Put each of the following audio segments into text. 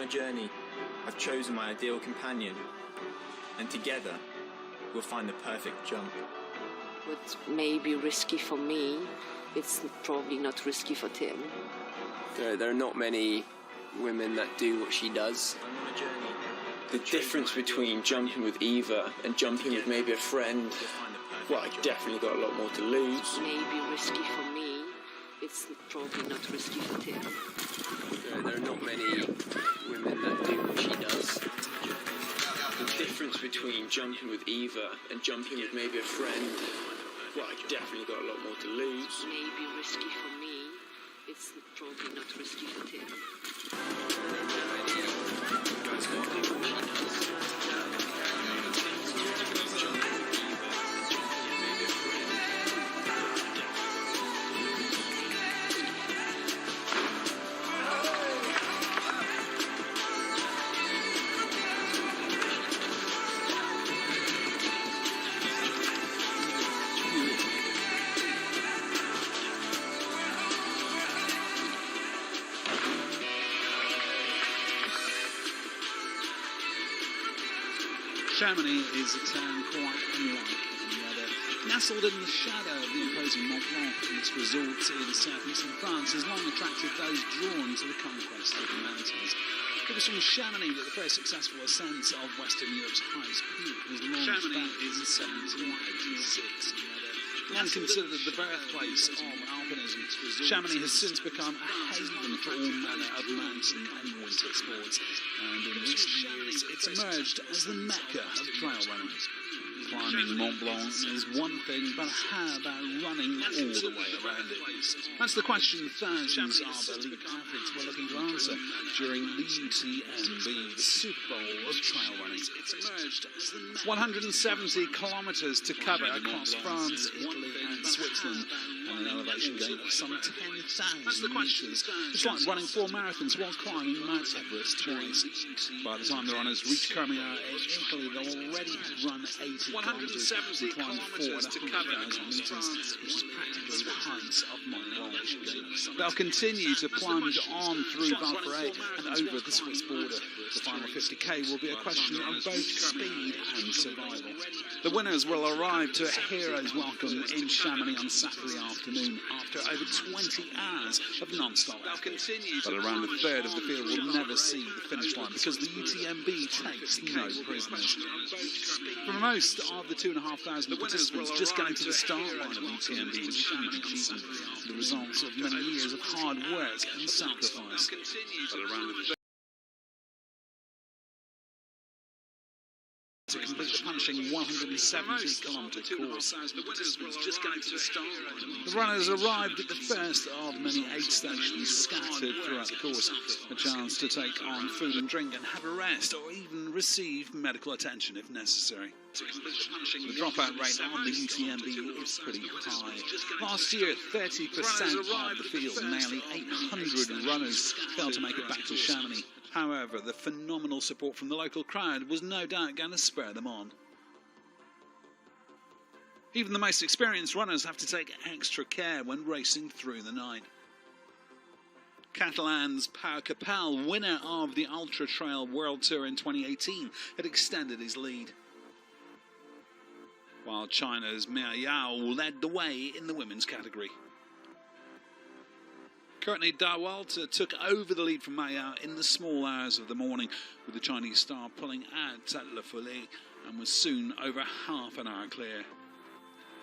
on a journey. I've chosen my ideal companion, and together we'll find the perfect jump. What may be risky for me, it's probably not risky for Tim. There are not many women that do what she does. I'm on a journey. The difference between jumping with Eva and jumping with maybe a friend, well, I definitely got a lot more to lose. May be risky for me, it's probably not risky for Tim. There are not many women that do what she does. The difference between jumping with Eva and jumping with maybe a friend, well, I definitely got a lot more to lose. May be risky for me, it's probably not risky for Tim. Guys not do what she does. Chamonix is a town quite unlike any other. Nestled in the shadow of the imposing Mont Blanc, its resort in southeastern France has long attracted those drawn to the conquest of the mountains. It was from Chamonix that the first successful ascent of Western Europe's highest peak was launched back in 1786. Long considered the birthplace of alpinism, Chamonix has since become a haven for all manner of mountain and winter sports, and in recent years it's emerged as the mecca of trail running. Climbing Mont Blanc is one thing, but how about running all the way around it? That's the question thousands of elite athletes were looking to answer during the UTMB, the Super Bowl of trail running. 170 kilometres to cover across France, Italy and Switzerland, and an elevation gain of some 10,000 metres. It's like running 4 marathons while climbing Mount Everest twice. By the time the runners reach Cormier in Italy, they'll already have run 80 kilometres and climbed 4,500 metres, which is practically the height of Mont Blanc. They'll continue to plunge on through Val Thorens and over the Swiss border. The final 50k will be a question of both speed and survival. The winners will arrive to a hero's welcome in Chamonix on Saturday afternoon after over 20 hours of non-stop effort. But around a third of the field will never see the finish line because the UTMB takes no prisoners. For most of the 2,500 participants, just getting to the start line of UTMB is a huge achievement, the result of many years of hard work and sacrifice. But around a third to complete the punishing 170-kilometre course. The runners arrived at the first of many aid stations scattered throughout the course, a chance to take on food and drink and have a rest or even receive medical attention if necessary. The dropout rate on the UTMB is pretty high. Last year, 30% of the field, nearly 800 runners, failed to make it back to Chamonix. However, the phenomenal support from the local crowd was no doubt going to spur them on. Even the most experienced runners have to take extra care when racing through the night. Catalan's Pau Capel, winner of the Ultra Trail World Tour in 2018, had extended his lead, while China's Mia Yao led the way in the women's category. Courtney Dauwalter took over the lead from Maya in the small hours of the morning, with the Chinese star pulling out at La Folie and was soon over half an hour clear.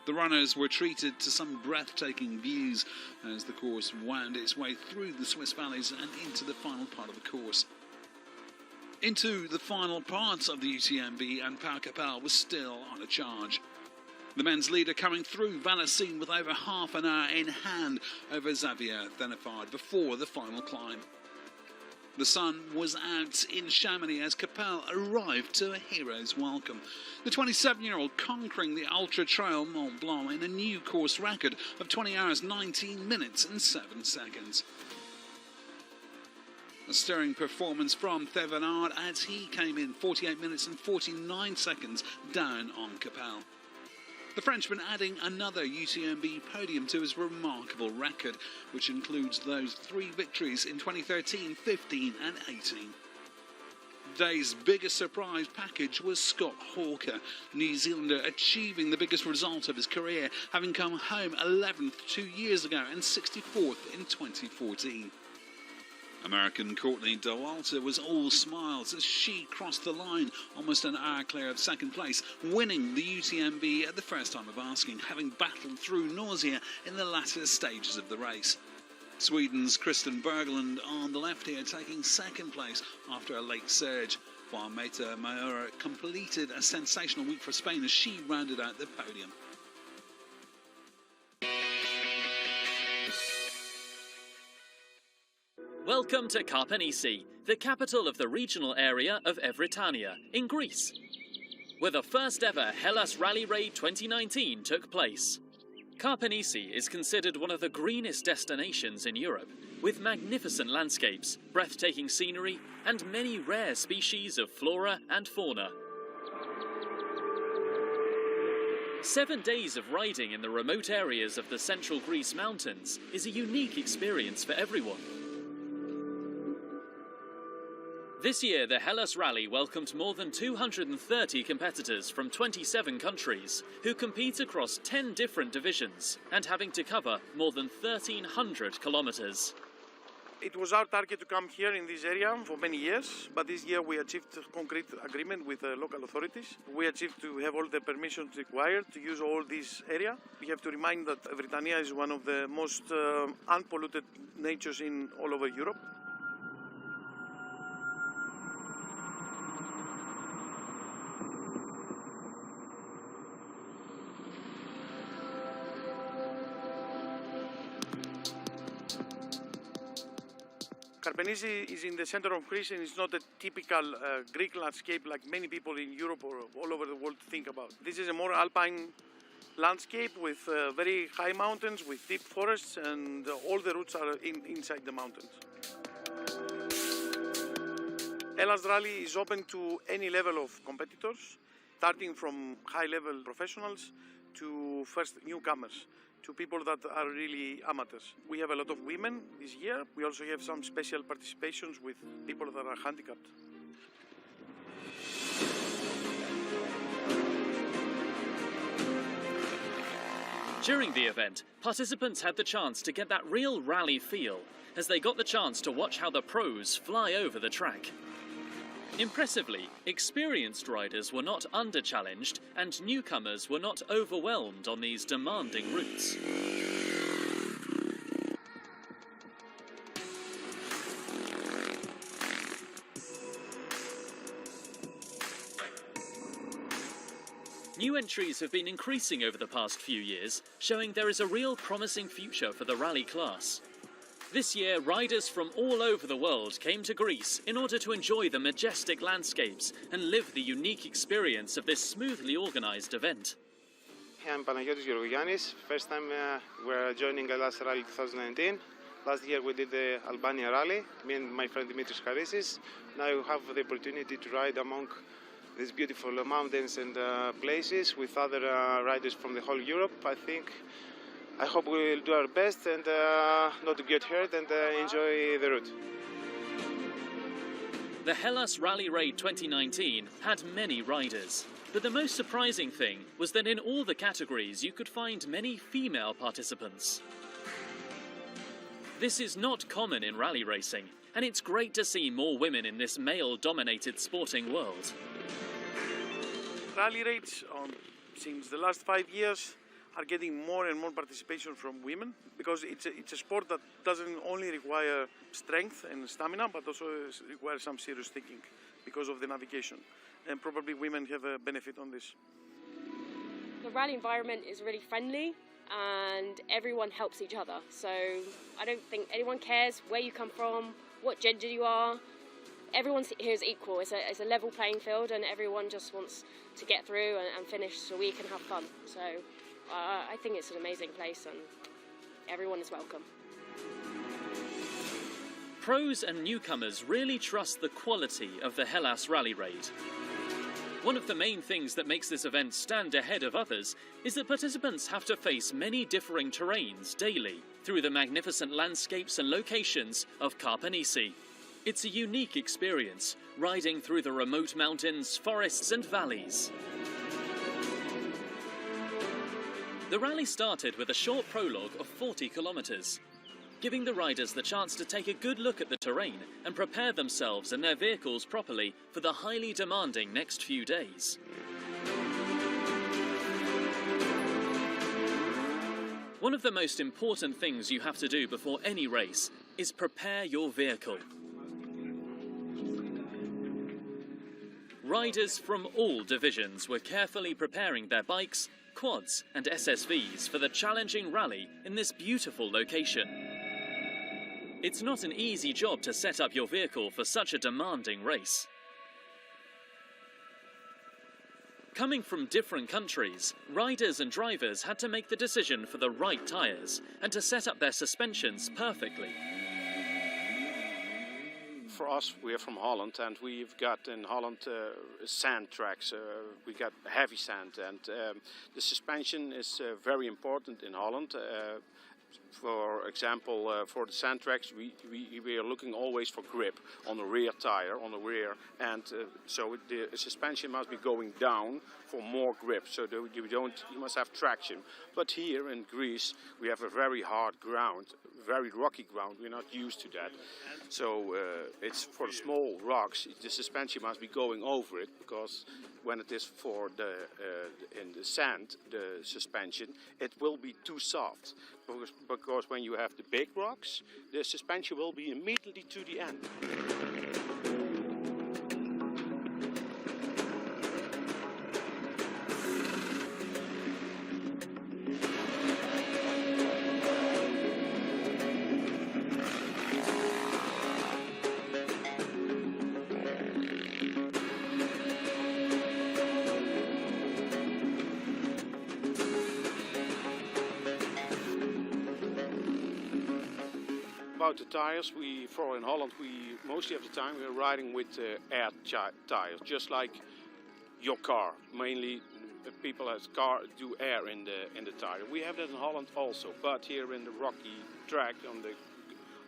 The runners were treated to some breathtaking views as the course wound its way through the Swiss valleys and into the final part of the course. Into the final parts of the UTMB, and Pau Capel was still on a charge. The men's leader coming through Valacine with over half an hour in hand over Xavier Thenifard before the final climb. The sun was out in Chamonix as Capel arrived to a hero's welcome. The 27-year-old conquering the Ultra Trail Mont Blanc in a new course record of 20 hours, 19 minutes and 7 seconds. A stirring performance from Thenifard as he came in 48 minutes and 49 seconds down on Capel. The Frenchman adding another UTMB podium to his remarkable record, which includes those 3 victories in 2013, 15 and 18. The day's biggest surprise package was Scott Hawker, New Zealander achieving the biggest result of his career, having come home 11th 2 years ago and 64th in 2014. American Courtney Dauwalter was all smiles as she crossed the line, almost an hour clear of second place, winning the UTMB at the first time of asking, having battled through nausea in the latter stages of the race. Sweden's Kristen Berglund on the left here, taking second place after a late surge, while Meta Mayura completed a sensational week for Spain as she rounded out the podium. Welcome to Karpenisi, the capital of the regional area of Evrytania in Greece, where the first ever Hellas Rally Raid 2019 took place. Karpenisi is considered one of the greenest destinations in Europe, with magnificent landscapes, breathtaking scenery, and many rare species of flora and fauna. 7 days of riding in the remote areas of the central Greece mountains is a unique experience for everyone. This year, the Hellas Rally welcomed more than 230 competitors from 27 countries who compete across 10 different divisions and having to cover more than 1,300 kilometers. It was our target to come here in this area for many years, but this year we achieved concrete agreement with the local authorities. We achieved to have all the permissions required to use all this area. We have to remind that Evrytania is one of the most unpolluted natures in all over Europe. Karpenisi is in the center of Greece and it's not a typical Greek landscape like many people in Europe or all over the world think about. This is a more alpine landscape with very high mountains, with deep forests, and all the routes are inside the mountains. Hellas Rally is open to any level of competitors, starting from high-level professionals to first newcomers, to people that are really amateurs. We have a lot of women this year. We also have some special participations with people that are handicapped. During the event, participants had the chance to get that real rally feel as they got the chance to watch how the pros fly over the track. Impressively, experienced riders were not under-challenged and newcomers were not overwhelmed on these demanding routes. New entries have been increasing over the past few years, showing there is a real promising future for the rally class. This year, riders from all over the world came to Greece in order to enjoy the majestic landscapes and live the unique experience of this smoothly organised event. I'm Panagiotis Georgiannis. First time we're joining Hellas Rally 2019. Last year we did the Albania Rally, me and my friend Dimitris Charisis. Now we have the opportunity to ride among these beautiful mountains and places with other riders from the whole Europe. I hope we will do our best and not to get hurt and enjoy the route. The Hellas Rally Raid 2019 had many riders, but the most surprising thing was that in all the categories you could find many female participants. This is not common in rally racing, and it's great to see more women in this male-dominated sporting world. Rally raids, since the last 5 years, are getting more and more participation from women because it's a sport that doesn't only require strength and stamina but also requires some serious thinking because of the navigation, and probably women have a benefit on this. The rally environment is really friendly and everyone helps each other, so I don't think anyone cares where you come from, what gender you are. Everyone here is equal. It's a level playing field and everyone just wants to get through and finish so we can have fun. So I think it's an amazing place and everyone is welcome. Pros and newcomers really trust the quality of the Hellas Rally Raid. One of the main things that makes this event stand ahead of others is that participants have to face many differing terrains daily through the magnificent landscapes and locations of Karpenisi. It's a unique experience, riding through the remote mountains, forests and valleys. The rally started with a short prologue of 40 kilometres, giving the riders the chance to take a good look at the terrain and prepare themselves and their vehicles properly for the highly demanding next few days. One of the most important things you have to do before any race is prepare your vehicle. Riders from all divisions were carefully preparing their bikes, quads and SSVs for the challenging rally in this beautiful location. It's not an easy job to set up your vehicle for such a demanding race. Coming from different countries, riders and drivers had to make the decision for the right tyres and to set up their suspensions perfectly. For us, we are from Holland, and we've got in Holland sand tracks. We got heavy sand, and the suspension is very important in Holland. For example, for the sand tracks, we are looking always for grip on the rear tire, on the rear, and so the suspension must be going down for more grip. So that you must have traction. But here in Greece, we have a very hard ground, very rocky ground. We're not used to that. So it's for the small rocks, the suspension must be going over it, because when it is for in the sand, the suspension, it will be too soft. Because when you have the big rocks, the suspension will be immediately to the end. About the tires, for in Holland, mostly of the time we're riding with air tires, just like your car. Mainly people as car do air in the tire. We have that in Holland also, but here in the rocky track on the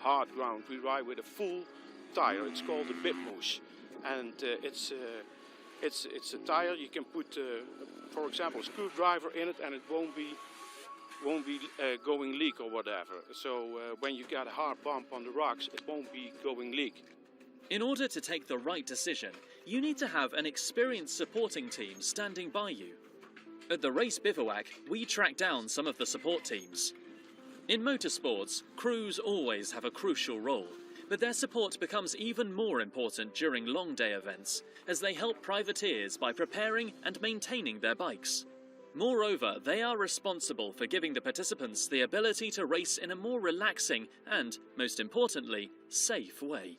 hard ground, we ride with a full tire. It's called a Bitmoes, and it's a tire you can put, for example, a screwdriver in it, and it won't be going leak or whatever. So when you get a hard bump on the rocks, it won't be going leak. In order to take the right decision, you need to have an experienced supporting team standing by you. At the race bivouac, we track down some of the support teams. In motorsports, crews always have a crucial role, but their support becomes even more important during long day events, as they help privateers by preparing and maintaining their bikes. Moreover, they are responsible for giving the participants the ability to race in a more relaxing and, most importantly, safe way.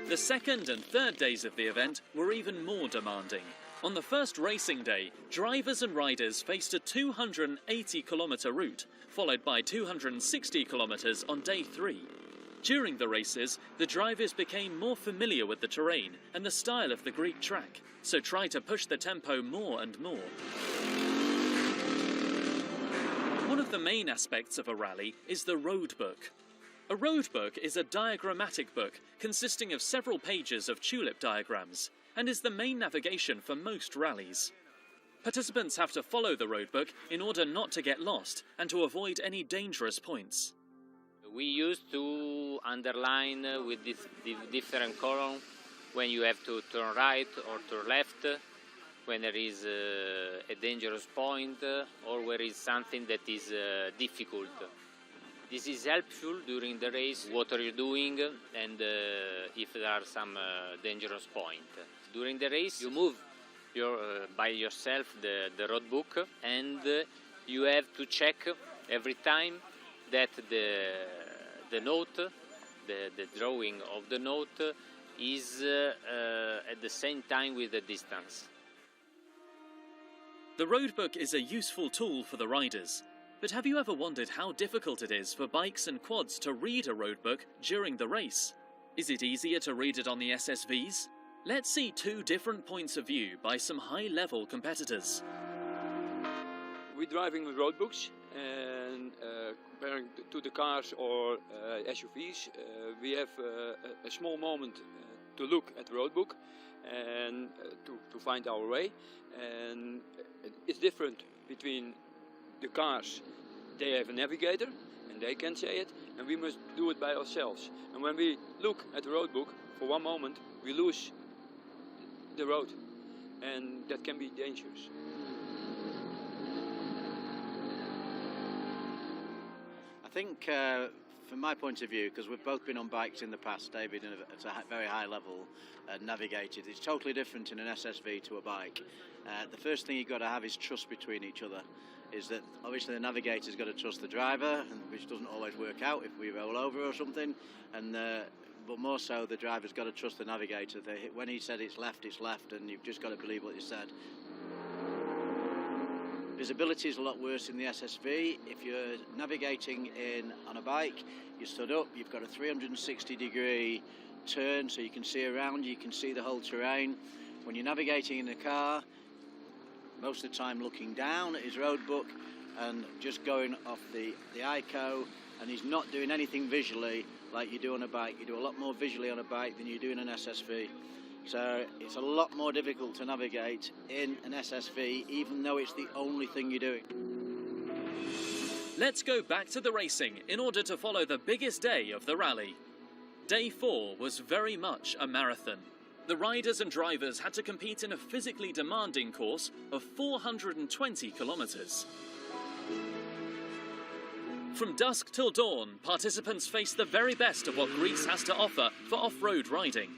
The second and third days of the event were even more demanding. On the first racing day, drivers and riders faced a 280-kilometre route, followed by 260 kilometres on day 3. During the races, the drivers became more familiar with the terrain and the style of the Greek track, so try to push the tempo more and more. One of the main aspects of a rally is the road book. A road book is a diagrammatic book consisting of several pages of tulip diagrams and is the main navigation for most rallies. Participants have to follow the road book in order not to get lost and to avoid any dangerous points. We used to underline with this different column when you have to turn right or turn left, when there is a dangerous point or where is something that is difficult. This is helpful during the race, what are you doing, and if there are some dangerous points. During the race, you move by yourself the road book, and you have to check every time that the note, the drawing of the note, is at the same time with the distance. The roadbook is a useful tool for the riders, but have you ever wondered how difficult it is for bikes and quads to read a roadbook during the race? Is it easier to read it on the SSVs? Let's see two different points of view by some high-level competitors. we're driving with road books, and comparing to the cars or SUVs, we have a small moment to look at the road book and to find our way. And it's different between the cars. They have a navigator and they can say it, and we must do it by ourselves. And when we look at the road book, for one moment we lose the road, and that can be dangerous. I think from my point of view, because we've both been on bikes in the past, David, at a very high level, navigated, it's totally different in an SSV to a bike. The first thing you've got to have is trust between each other. Is that obviously the navigator's got to trust the driver, which doesn't always work out if we roll over or something, and but more so the driver's got to trust the navigator. When he said it's left, and you've just got to believe what he said. Visibility is a lot worse in the SSV. If you're navigating on a bike, you're stood up, you've got a 360-degree turn so you can see around, you can see the whole terrain. When you're navigating in a car, most of the time looking down at his road book and just going off the ICO, and he's not doing anything visually like you do on a bike. You do a lot more visually on a bike than you do in an SSV. So it's a lot more difficult to navigate in an SSV, even though it's the only thing you're doing. Let's go back to the racing in order to follow the biggest day of the rally. Day 4 was very much a marathon. The riders and drivers had to compete in a physically demanding course of 420 kilometres. From dusk till dawn, participants faced the very best of what Greece has to offer for off-road riding.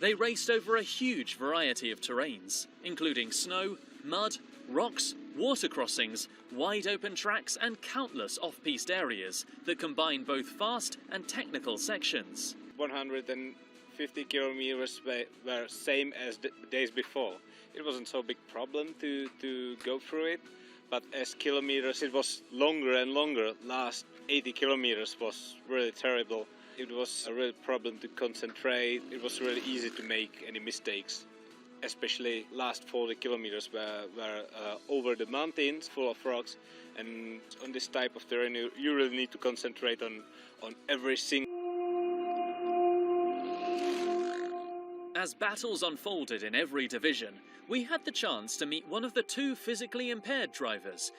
They raced over a huge variety of terrains, including snow, mud, rocks, water crossings, wide open tracks and countless off-piste areas that combine both fast and technical sections. 150 kilometers were same as the days before. It wasn't so big problem to go through it, but as kilometers it was longer and longer. Last 80 kilometers was really terrible. It was a real problem to concentrate. It was really easy to make any mistakes. Especially last 40 kilometers were over the mountains full of rocks, and on this type of terrain you really need to concentrate on every single. As battles unfolded in every division, we had the chance to meet one of the 2 physically impaired drivers